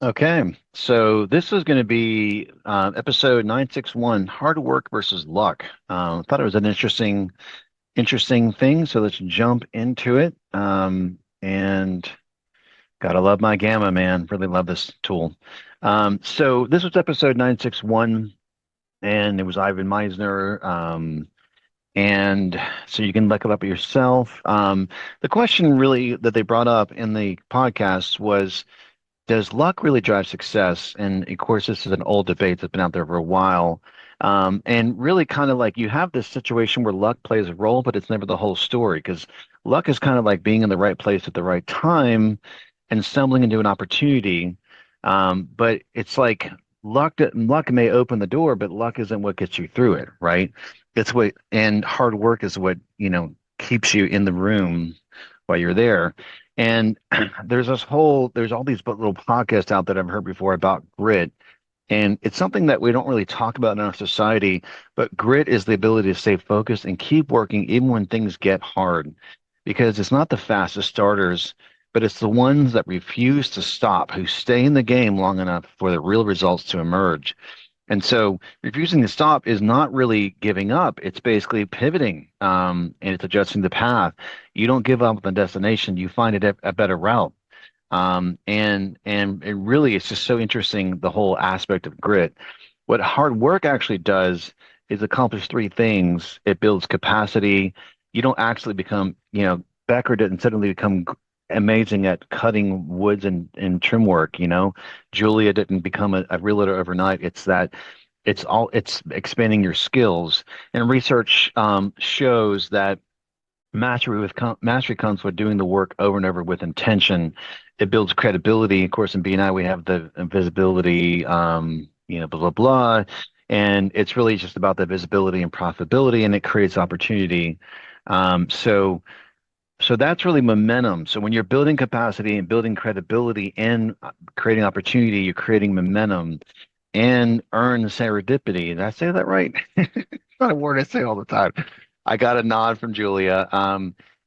Okay, so this is going to be episode 961, hard work versus luck. Thought it was an interesting thing, so let's jump into it. And gotta love my Gamma, man. Really love this tool. So this was episode 961, and it was Ivan Misner. And so you can look it up yourself. The question really that they brought up in the podcast was, does luck really drive success? And of course, this is an old debate that's been out there for a while. And really kind of like you have this situation where luck plays a role, but it's never the whole story because luck is kind of like being in the right place at the right time and stumbling into an opportunity. But it's like luck may open the door, but luck isn't what gets you through it, right? It's what, and hard work is what, keeps you in the room while you're there. And there's all these little podcasts out that I've heard before about grit. And it's something that we don't really talk about in our society, but grit is the ability to stay focused and keep working even when things get hard. Because it's not the fastest starters, but it's the ones that refuse to stop, who stay in the game long enough for the real results to emerge. And so refusing to stop is not really giving up. It's basically pivoting, and it's adjusting the path. You don't give up on the destination. You find a better route. And it really, it's just so interesting, the whole aspect of grit. What hard work actually does is accomplish three things. It builds capacity. You don't actually become, Becker didn't suddenly become amazing at cutting woods and trim work, Julia didn't become a realtor overnight. It's expanding your skills. And research shows that mastery comes with doing the work over and over with intention. It builds credibility. Of course, in BNI, we have the visibility, blah, blah, blah. And it's really just about the visibility and profitability, and it creates opportunity. So, so that's really momentum. So when you're building capacity and building credibility and creating opportunity, you're creating momentum and earn serendipity. Did I say that right? It's not a word I say all the time. I got a nod from Julia.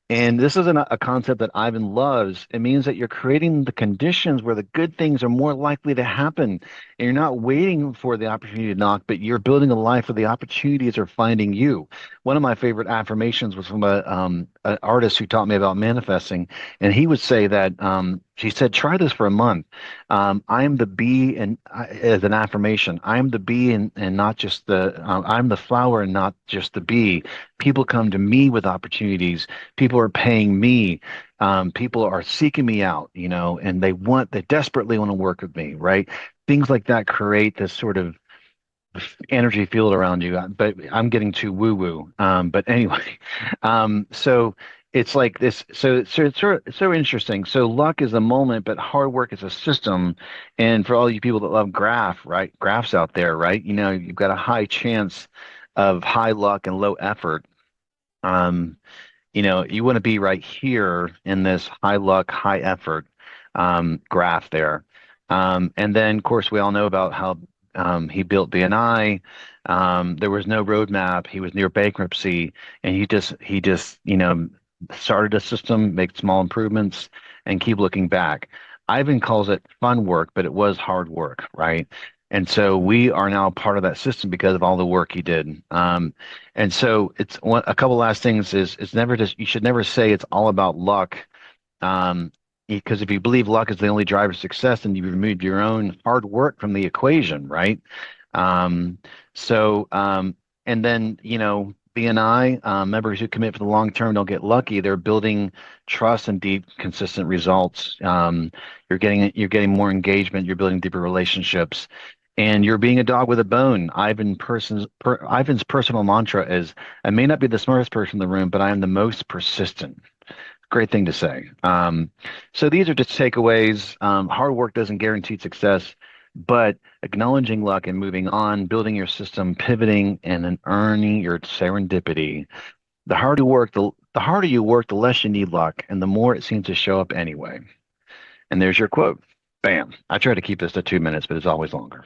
And this is a concept that Ivan loves. It means that you're creating the conditions where the good things are more likely to happen. And you're not waiting for the opportunity to knock, but you're building a life where the opportunities are finding you. One of my favorite affirmations was from an artist who taught me about manifesting. And he would say that, she said, try this for a month. I am the bee, and as an affirmation, I am the bee and not just I'm the flower and not just the bee. People come to me with opportunities. People are paying me. People are seeking me out, and they desperately want to work with me, right? Things like that create this sort of energy field around you. But I'm getting too woo woo. But anyway, so it's like this. So it's so interesting. So luck is a moment, but hard work is a system. And for all you people that love graphs out there, right? You've got a high chance of high luck and low effort. Um, you want to be right here in this high luck, high effort graph there. And then, of course, we all know about how he built BNI. There was no roadmap. He was near bankruptcy, and he just started a system, make small improvements, and keep looking back. Ivan calls it fun work, but it was hard work, right? And so we are now part of that system because of all the work he did. And so a couple last things is it's never just you should never say it's all about luck. Because if you believe luck is the only driver of success, then you've removed your own hard work from the equation, right? Um, so and then BNI members who commit for the long term don't get lucky. They're building trust and deep, consistent results. You're getting more engagement. You're building deeper relationships. And you're being a dog with a bone. Ivan's personal mantra is, I may not be the smartest person in the room, but I am the most persistent. Great thing to say. So these are just takeaways. Hard work doesn't guarantee success, but acknowledging luck and moving on, building your system, pivoting, and then earning your serendipity. The harder you work, the less you need luck, and the more it seems to show up anyway. And there's your quote. Bam. I try to keep this to 2 minutes, but it's always longer.